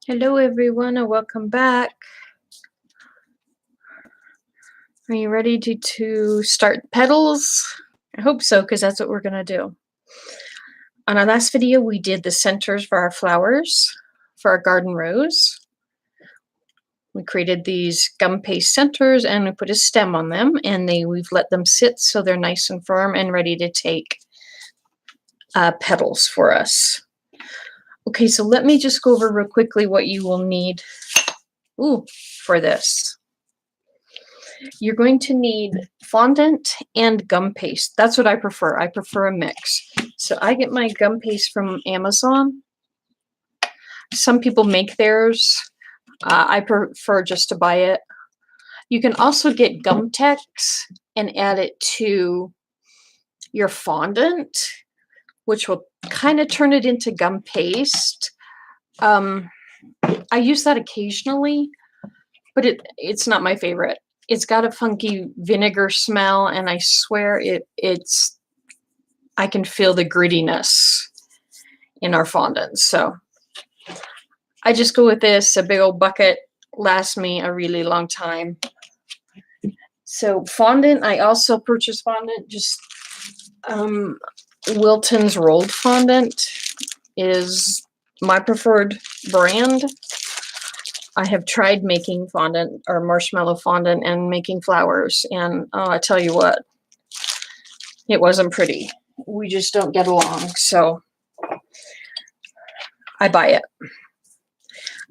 Hello everyone and welcome back. Are you ready to start petals? I hope so, because that's what we're going to do. On our last video we did the centers for our flowers for our garden rose. We created these Gumpaste centers and we put a stem on them, and we've let them sit so they're nice and firm and ready to take petals for us. Okay, so let me just go over real quickly what you will need for this. You're going to need fondant and gum paste. That's what I prefer. I prefer a mix. So I get my gum paste from Amazon. Some people make theirs. I prefer just to buy it. You can also get gum tex and add it to your fondant, which will kind of turn it into gum paste. I use that occasionally, but it's not my favorite. It's got a funky vinegar smell, and I swear I can feel the grittiness in our fondant. So I just go with this. A big old bucket lasts me a really long time. So fondant, I also purchase fondant. Just Wilton's rolled fondant is my preferred brand. I have tried making fondant or marshmallow fondant and making flowers, and oh, I tell you what, it wasn't pretty. We just don't get along, so I buy it.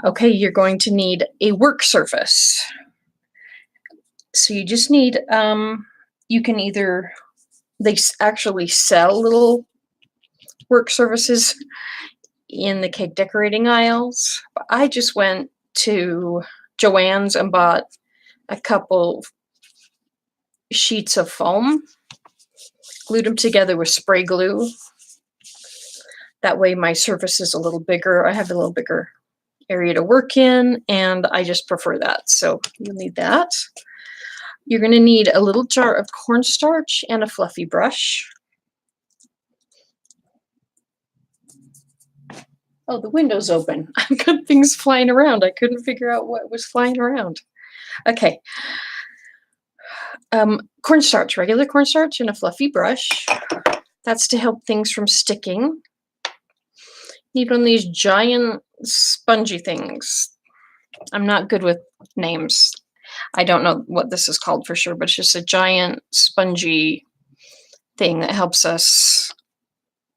Okay, you're going to need a work surface. So you just need, you can either, they actually sell little work surfaces in the cake decorating aisles, but I just went to Joann's and bought a couple sheets of foam, glued them together with spray glue. That way my surface is a little bigger. I have a little bigger area to work in, and I just prefer that. So you'll need that. You're going to need a little jar of cornstarch and a fluffy brush. Oh, the window's open. I've got things flying around. I couldn't figure out what was flying around. Okay. Cornstarch, regular cornstarch, and a fluffy brush. That's to help things from sticking. Need one of these giant spongy things. I'm not good with names. I don't know what this is called for sure, but it's just a giant spongy thing that helps us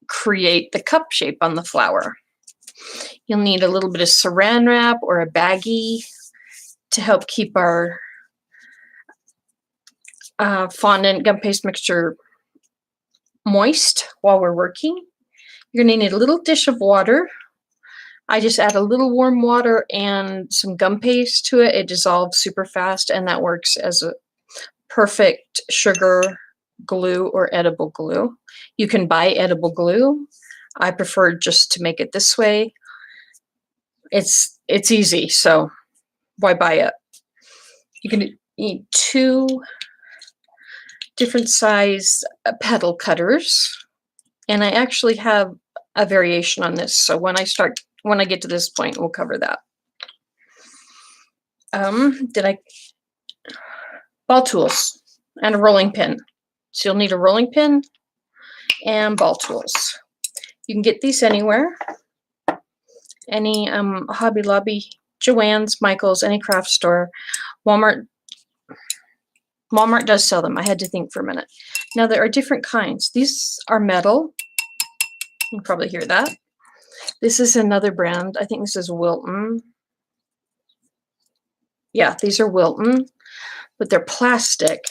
create the cup shape on the flower. You'll need a little bit of saran wrap or a baggie to help keep our fondant gum paste mixture moist while we're working. You're going to need a little dish of water. I just add a little warm water and some gum paste to it. It dissolves super fast, and that works as a perfect sugar glue or edible glue. You can buy edible glue. I prefer just to make it this way. It's easy, so why buy it? You can need 2 different size petal cutters, and I actually have a variation on this, so when I get to this point, we'll cover that. Ball tools and a rolling pin. So you'll need a rolling pin and ball tools. You can get these anywhere. Any Hobby Lobby, Joann's, Michael's, any craft store. Walmart does sell them. I had to think for a minute. Now there are different kinds. These are metal. You can probably hear that. This is another brand. I think this is Wilton. Yeah, these are Wilton, but they're plastic.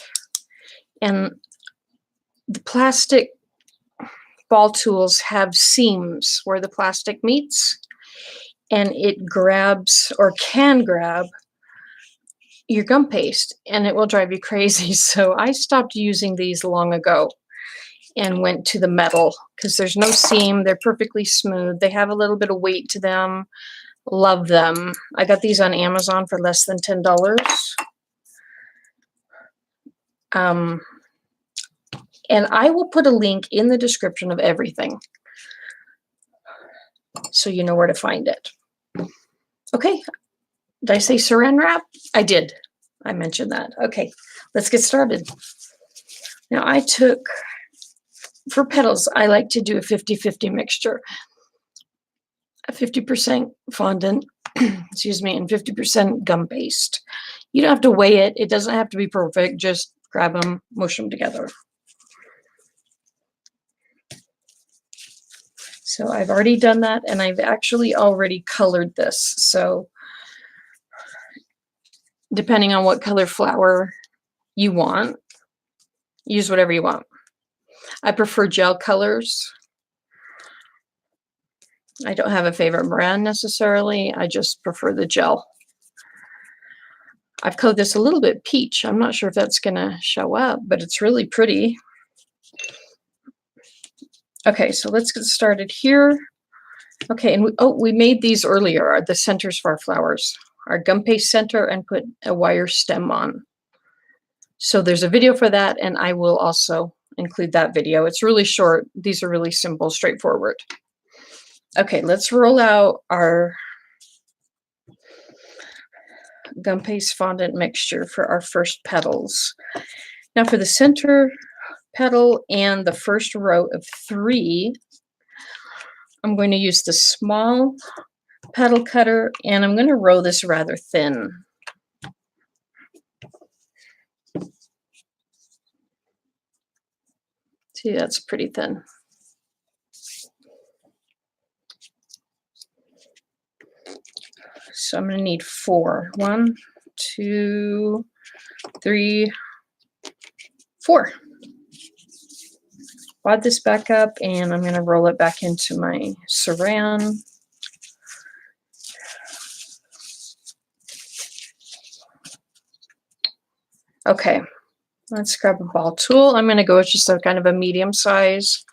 And the plastic ball tools have seams where the plastic meets, and it grabs or can grab your gum paste, and it will drive you crazy. So I stopped using these long ago and went to the metal because there's no seam. They're perfectly smooth. They have a little bit of weight to them. Love them. I got these on Amazon for less than $10. And I will put a link in the description of everything so you know where to find it. Okay, did I say saran wrap? I did. I mentioned that. Okay, let's get started. Now I took, for petals, I like to do a 50-50 mixture. A 50% fondant, excuse me, and 50% gum paste. You don't have to weigh it. It doesn't have to be perfect. Just grab them, mush them together. So I've already done that, and I've actually already colored this. So depending on what color flower you want, use whatever you want. I prefer gel colors. I don't have a favorite brand necessarily. I just prefer the gel. I've colored this a little bit peach. I'm not sure if that's going to show up, but it's really pretty. Okay, so let's get started here. Okay, and we made these earlier, the centers for our flowers. Our gum paste center and put a wire stem on. So there's a video for that, and I will also include that video. It's really short. These are really simple, straightforward. Okay, let's roll out our gum paste fondant mixture for our first petals. Now for the center petal and the first row of 3, I'm going to use the small petal cutter, and I'm going to roll this rather thin. See, that's pretty thin. So I'm going to need 4. 1, 2, 3, 4. Wad this back up, and I'm going to roll it back into my saran. Okay, let's grab a ball tool. I'm going to go with just a kind of a medium size.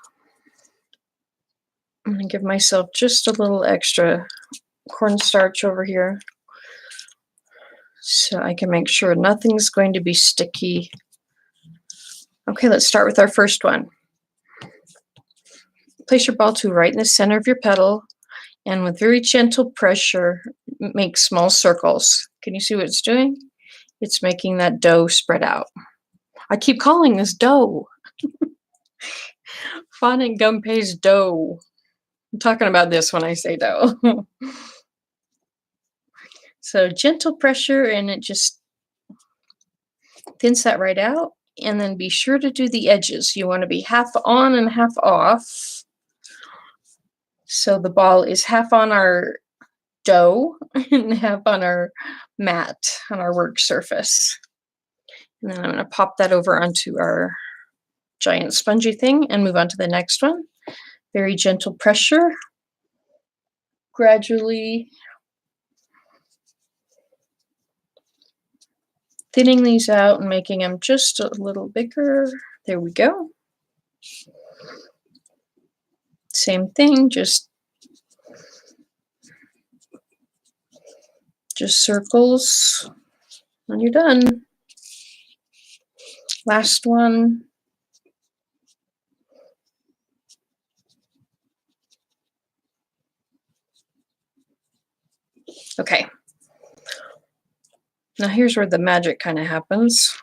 I'm going to give myself just a little extra cornstarch over here so I can make sure nothing's going to be sticky. Okay, let's start with our first one. Place your ball tool right in the center of your petal, and with very gentle pressure, make small circles. Can you see what it's doing? It's making that dough spread out. I keep calling this dough. Fondant gum paste dough. I'm talking about this when I say dough. So gentle pressure, and it just thins that right out. And then be sure to do the edges. You want to be half on and half off. So the ball is half on our dough and half on our mat, on our work surface. And then I'm going to pop that over onto our giant spongy thing and move on to the next one. Very gentle pressure. Gradually thinning these out and making them just a little bigger. There we go. Same thing, just circles when you're done. Last one. Okay. Now here's where the magic kind of happens.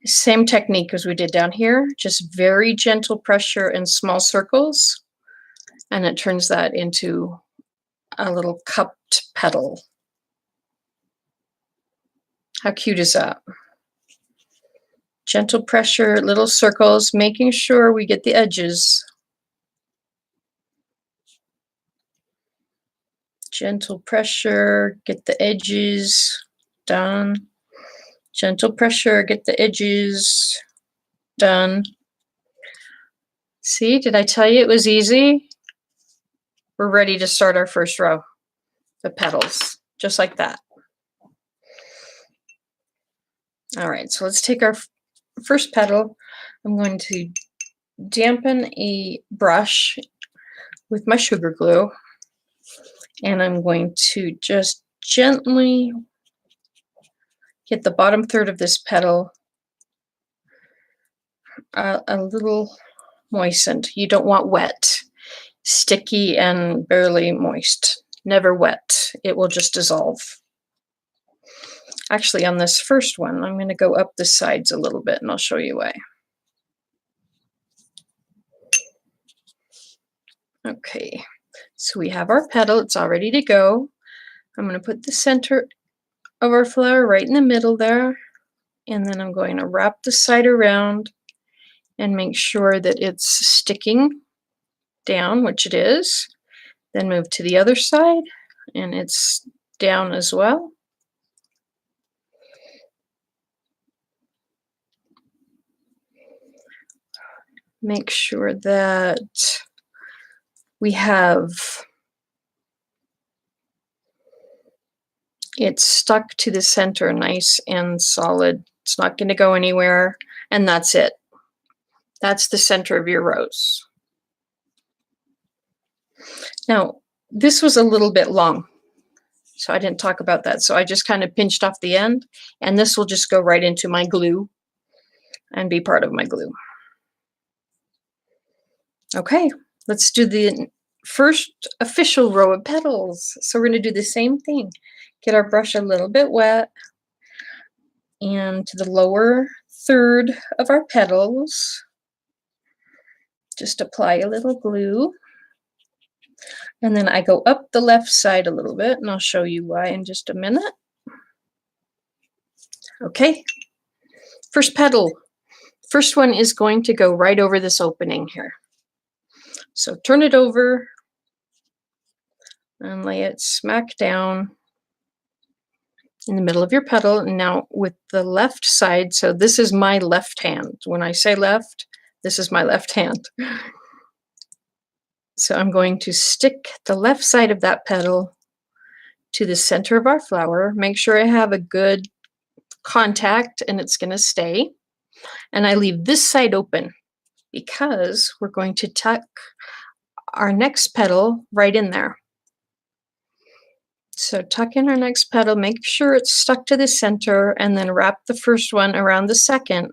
Same technique as we did down here, just very gentle pressure and small circles, and it turns that into a little cupped petal. How cute is that? Gentle pressure, little circles, making sure we get the edges. Gentle pressure, get the edges done. Gentle pressure, get the edges done. See, did I tell you it was easy? We're ready to start our first row of petals, just like that. All right, so let's take our first petal. I'm going to dampen a brush with my sugar glue, and I'm going to just gently get the bottom third of this petal a little moistened. You don't want wet, sticky, and barely moist. never wet. It will just dissolve. Actually, on this first one, I'm going to go up the sides a little bit and I'll show you why. Okay, so we have our petal. It's all ready to go. I'm going to put the center of our flower right in the middle there. And then I'm going to wrap the side around and make sure that it's sticking down, which it is. Then move to the other side and it's down as well. Make sure that we have it stuck to the center nice and solid. It's not going to go anywhere, and that's it. That's the center of your rose. Now, this was a little bit long, so I didn't talk about that. So I just kind of pinched off the end, and this will just go right into my glue and be part of my glue. Okay, let's do the first official row of petals. So we're going to do the same thing. Get our brush a little bit wet, and to the lower third of our petals, just apply a little glue. And then I go up the left side a little bit, and I'll show you why in just a minute. Okay, first petal. First one is going to go right over this opening here. So turn it over and lay it smack down in the middle of your petal. And now with the left side, so this is my left hand. When I say left, this is my left hand. So I'm going to stick the left side of that petal to the center of our flower. Make sure I have a good contact and it's going to stay. And I leave this side open because we're going to tuck our next petal right in there. So tuck in our next petal, make sure it's stuck to the center, and then wrap the first one around the second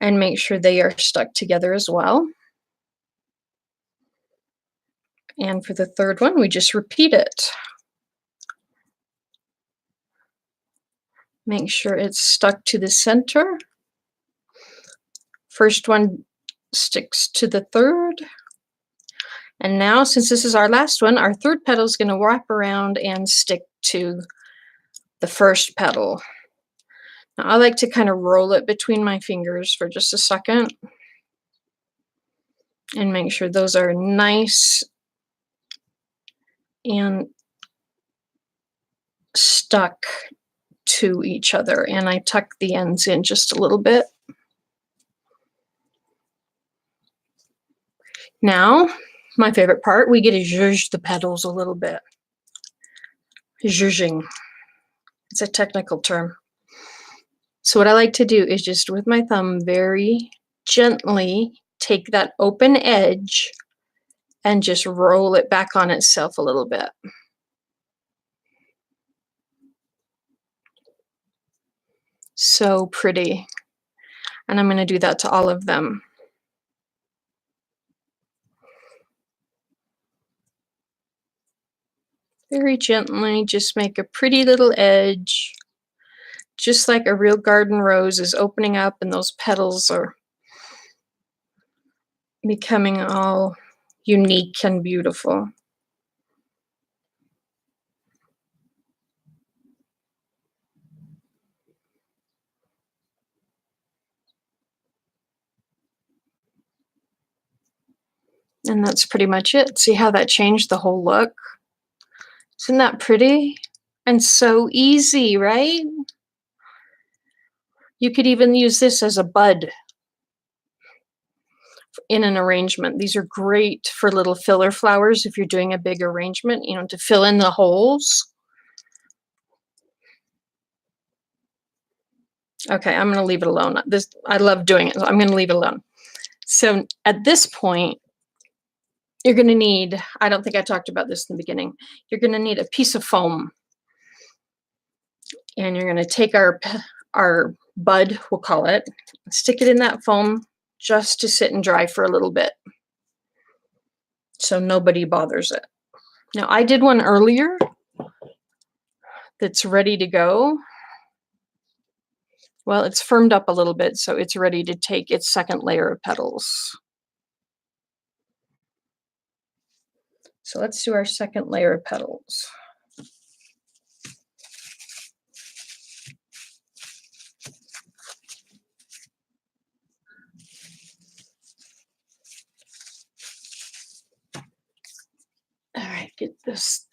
and make sure they are stuck together as well. And for the third one, we just repeat it. Make sure it's stuck to the center. First one sticks to the third. And now, since this is our last one, our third petal is going to wrap around and stick to the first petal. Now, I like to kind of roll it between my fingers for just a second and make sure those are nice and stuck to each other. And I tuck the ends in just a little bit. Now, my favorite part, we get to zhuzh the petals a little bit. Zhuzhing. It's a technical term. So what I like to do is just with my thumb very gently take that open edge and just roll it back on itself a little bit. So pretty. And I'm going to do that to all of them. Very gently, just make a pretty little edge, just like a real garden rose is opening up and those petals are becoming all unique and beautiful. And that's pretty much it. See how that changed the whole look? Isn't that pretty? And so easy, right? You could even use this as a bud in an arrangement. These are great for little filler flowers if you're doing a big arrangement, you know, to fill in the holes. Okay, I'm going to leave it alone. I love doing it, so I'm going to leave it alone. So at this point, you're going to need, I don't think I talked about this in the beginning, you're going to need a piece of foam. And you're going to take our bud, we'll call it, stick it in that foam just to sit and dry for a little bit so nobody bothers it. Now I did one earlier that's ready to go. Well, it's firmed up a little bit, so it's ready to take its second layer of petals. So let's do our second layer of petals. All right, get this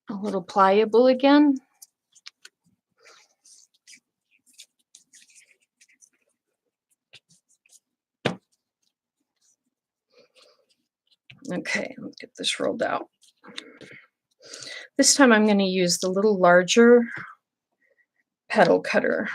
a little pliable again. Okay, let's get this rolled out. This time I'm going to use the little larger petal cutter.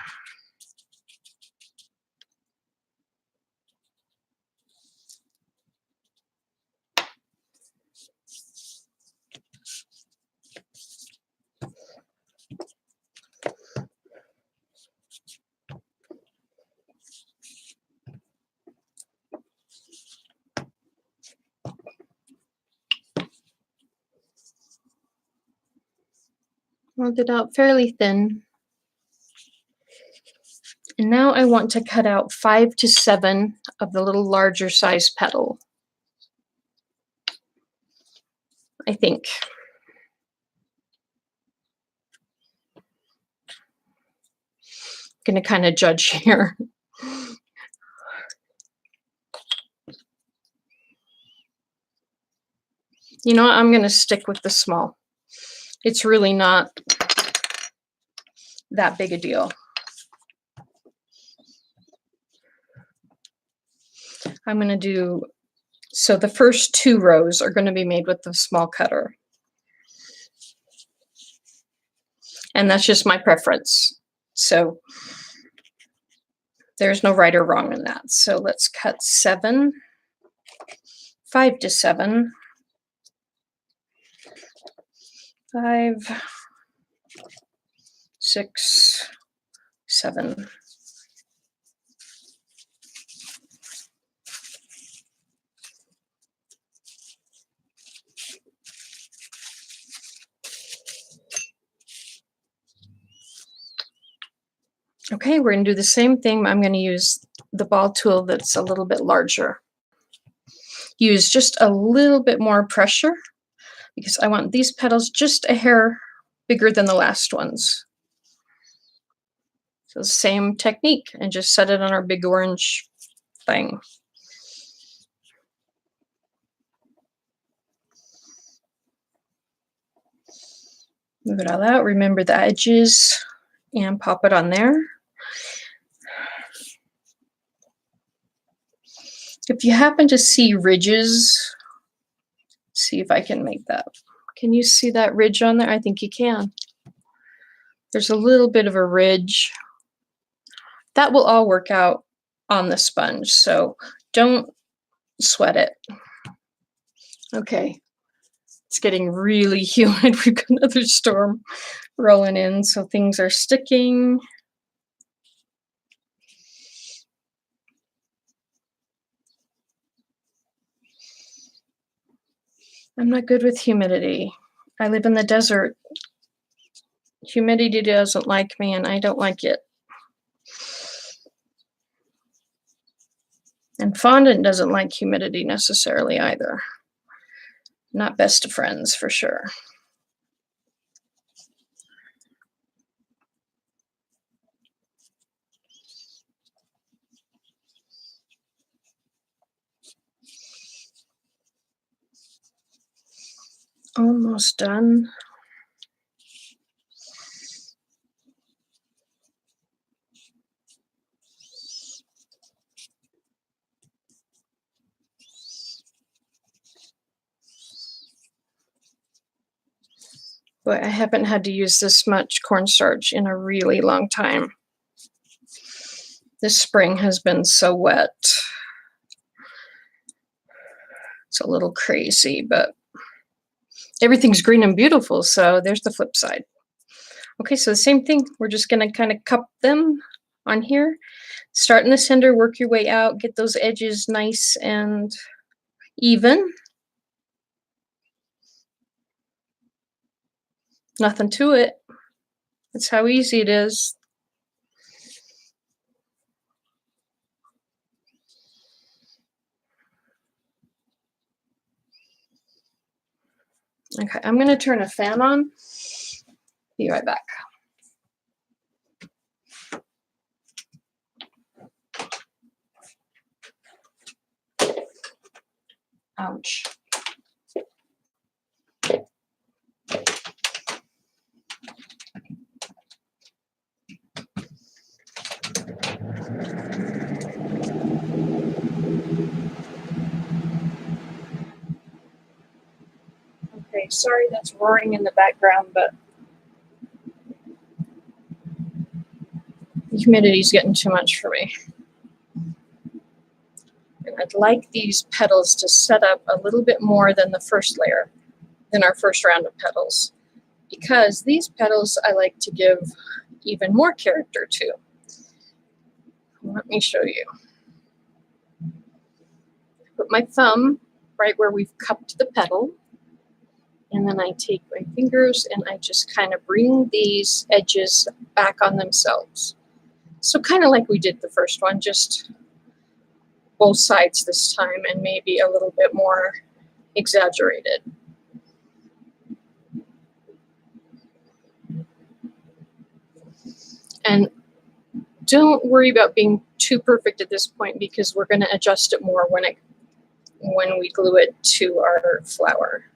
Rolled it out fairly thin. And now I want to cut out 5 to 7 of the little larger size petal. I think. Going to kind of judge here. You know what? I'm going to stick with the small. It's really not that big a deal. I'm going to do, so the first 2 rows are going to be made with the small cutter. And that's just my preference. So there's no right or wrong in that. So let's cut 7, 5 to 7, 5, 6, 7. Okay, we're going to do the same thing. I'm going to use the ball tool that's a little bit larger. Use just a little bit more pressure because I want these petals just a hair bigger than the last ones. So same technique, and just set it on our big orange thing. Move it all out. Remember the edges and pop it on there. If you happen to see ridges, see if I can make that. Can you see that ridge on there? I think you can. There's a little bit of a ridge. That will all work out on the sponge, so don't sweat it. Okay, it's getting really humid. We've got another storm rolling in, so things are sticking. I'm not good with humidity. I live in the desert. Humidity doesn't like me, and I don't like it. And fondant doesn't like humidity necessarily either. Not best of friends for sure. Almost done. But I haven't had to use this much cornstarch in a really long time. This spring has been so wet. It's a little crazy, but everything's green and beautiful, so there's the flip side. Okay, so the same thing. We're just going to kind of cup them on here. Start in the center, work your way out, get those edges nice and even. nothing to it. That's how easy it is. Okay, I'm going to turn a fan on. Be right back. Ouch. Okay, sorry that's roaring in the background, but the humidity's getting too much for me. And I'd like these petals to set up a little bit more than the first layer, than our first round of petals, because these petals I like to give even more character to. Let me show you. Put my thumb right where we've cupped the petal, and then I take my fingers and I just kind of bring these edges back on themselves. So kind of like we did the first one, just both sides this time, and maybe a little bit more exaggerated. And don't worry about being too perfect at this point, because we're going to adjust it more when we glue it to our flower.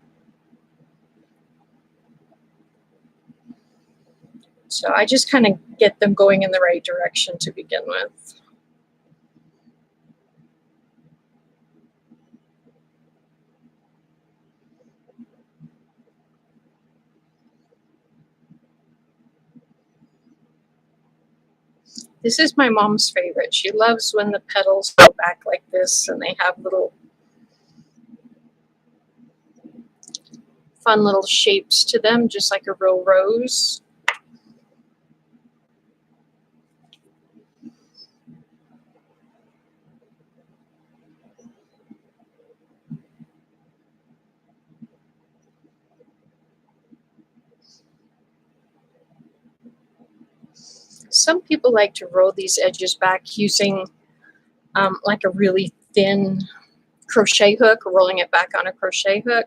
So I just kind of get them going in the right direction to begin with. This is my mom's favorite. She loves when the petals go back like this and they have little fun little shapes to them, just like a real rose. Some people like to roll these edges back using like a really thin crochet hook, or rolling it back on a crochet hook.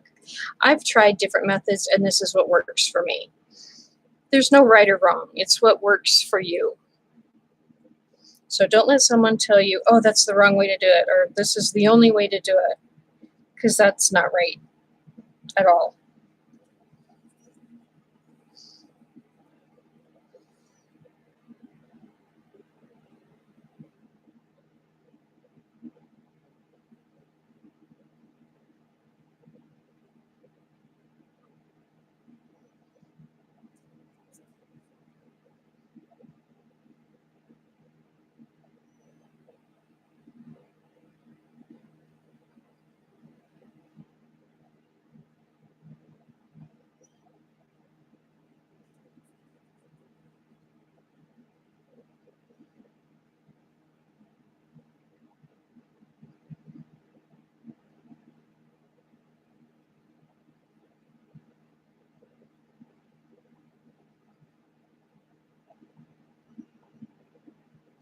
I've tried different methods, and this is what works for me. There's no right or wrong. It's what works for you. So don't let someone tell you, oh, that's the wrong way to do it, or this is the only way to do it, because that's not right at all.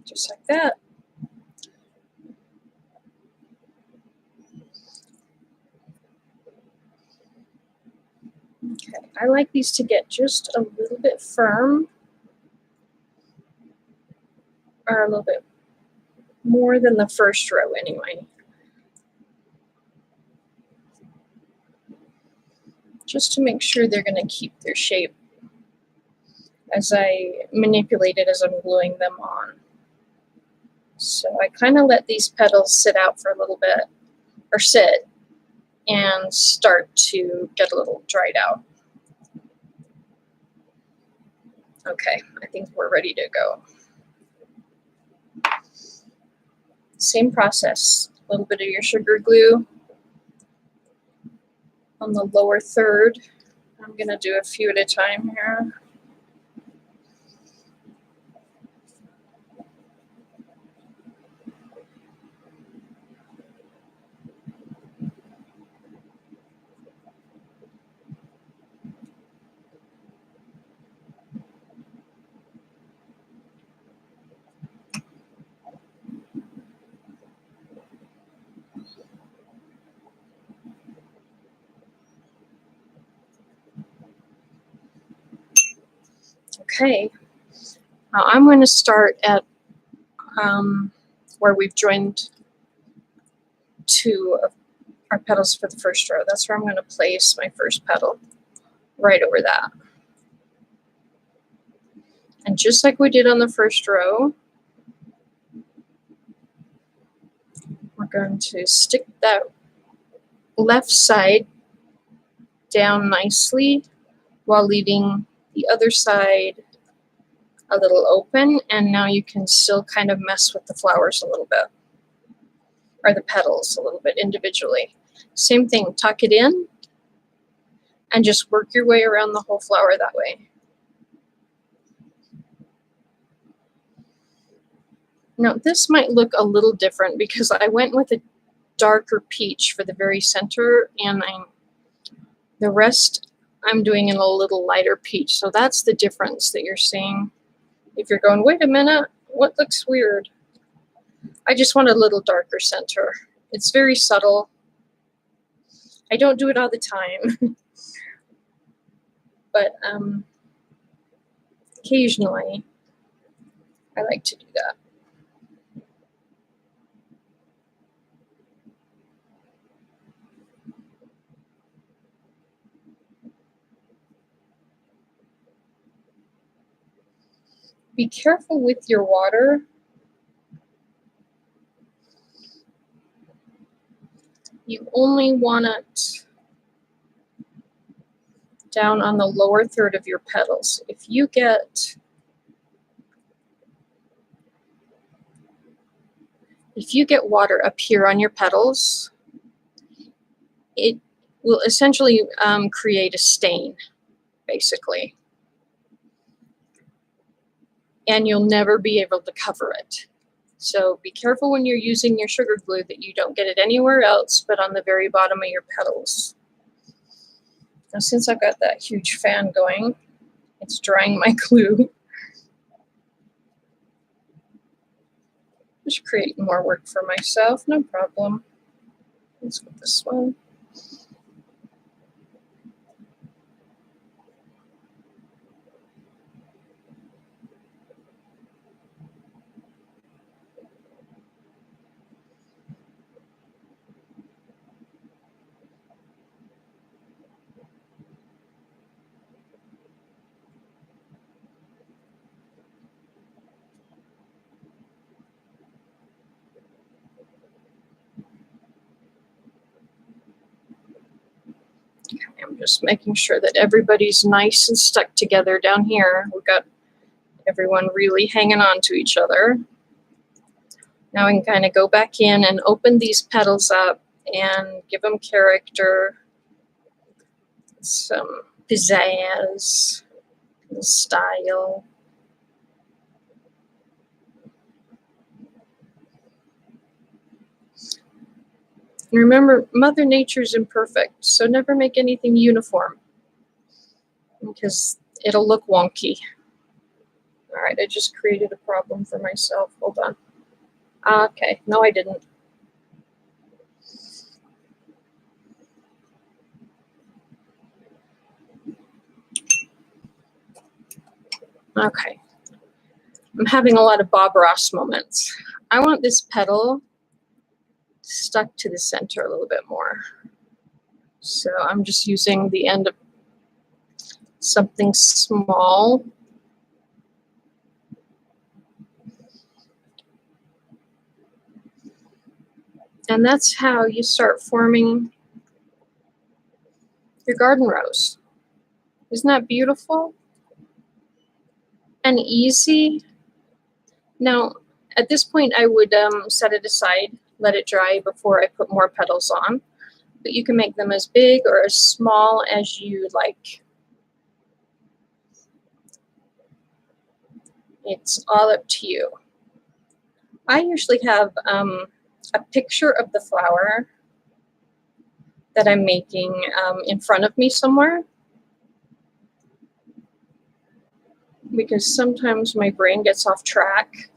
Just like that. Okay, I like these to get just a little bit firm, or a little bit more than the first row anyway. Just to make sure they're going to keep their shape as I manipulate it as I'm gluing them on. So I kind of let these petals sit out for a little bit, or sit, and start to get a little dried out. Okay, I think we're ready to go. Same process, a little bit of your sugar glue on the lower third. I'm going to do a few at a time here. Okay, now I'm going to start at where we've joined two of our petals for the first row. That's where I'm going to place my first petal, right over that. And just like we did on the first row, we're going to stick that left side down nicely while leaving the other side a little open, and now you can still kind of mess with the flowers a little bit, or the petals a little bit individually. Same thing, tuck it in and just work your way around the whole flower that way. Now this might look a little different because I went with a darker peach for the very center, and the rest I'm doing in a little lighter peach. So that's the difference that you're seeing. If you're going, wait a minute, what looks weird? I just want a little darker center. It's very subtle. I don't do it all the time, but occasionally I like to do that. Be careful with your water. You only want it down on the lower third of your petals. If you get water up here on your petals, it will essentially create a stain, basically. And you'll never be able to cover it. So be careful when you're using your sugar glue that you don't get it anywhere else but on the very bottom of your petals. Now since I've got that huge fan going, it's drying my glue. Just creating more work for myself, no problem. Let's go this one. I'm just making sure that everybody's nice and stuck together down here. We've got everyone really hanging on to each other. Now I can kind of go back in and open these petals up and give them character, some pizzazz, style. And remember, Mother Nature's imperfect, so never make anything uniform because it'll look wonky. All right, I just created a problem for myself. Hold on. Okay, no, I didn't. Okay, I'm having a lot of Bob Ross moments. I want this petal stuck to the center a little bit more. So I'm just using the end of something small. And that's how you start forming your garden rose. Isn't that beautiful? And easy. Now, at this point, I would set it aside, let it dry before I put more petals on. But you can make them as big or as small as you like. It's all up to you. I usually have a picture of the flower that I'm making in front of me somewhere, because sometimes my brain gets off track.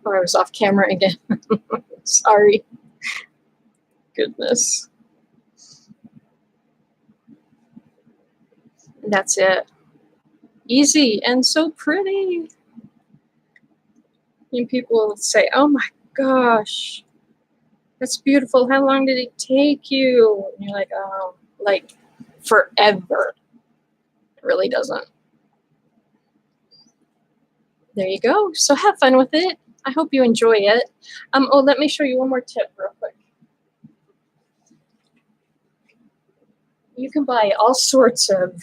Oh, I was off camera again. Sorry. Goodness. And that's it. Easy and so pretty. And people will say, oh my gosh, that's beautiful. How long did it take you? And you're like, oh, like forever. It really doesn't. There you go. So have fun with it. I hope you enjoy it. Oh, let me show you one more tip real quick. You can buy all sorts of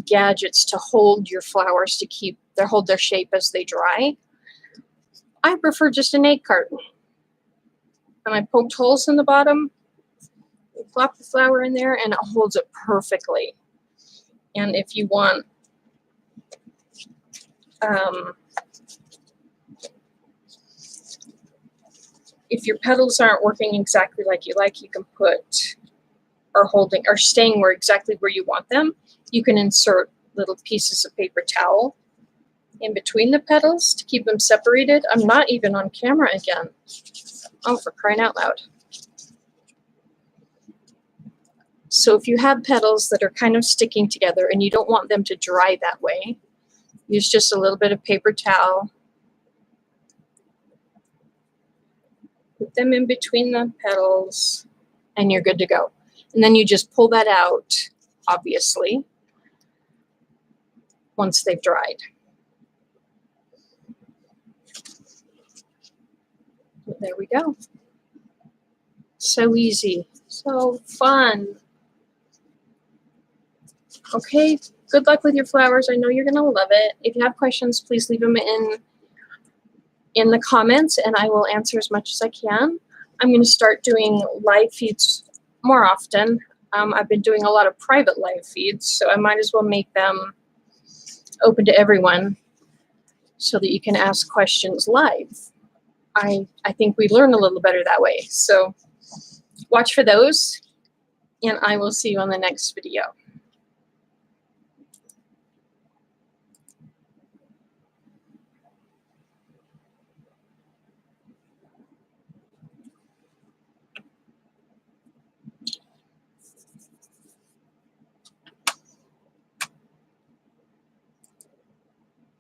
gadgets to hold your flowers to hold their shape as they dry. I prefer just an egg carton. And I poked holes in the bottom, plop the flower in there, and it holds it perfectly. And if you want if your petals aren't working exactly like you like, you can put or staying exactly where you want them. You can insert little pieces of paper towel in between the petals to keep them separated. I'm not even on camera again. Oh, for crying out loud. So if you have petals that are kind of sticking together and you don't want them to dry that way, use just a little bit of paper towel. Put them in between the petals and you're good to go. And then you just pull that out, obviously, once they've dried. There we go. So easy, so fun. Okay, good luck with your flowers. I know you're gonna love it. If you have questions, please leave them in the comments and I will answer as much as I can. I'm gonna start doing live feeds more often. I've been doing a lot of private live feeds, so I might as well make them open to everyone so that you can ask questions live. I think we learn a little better that way. So watch for those, and I will see you on the next video.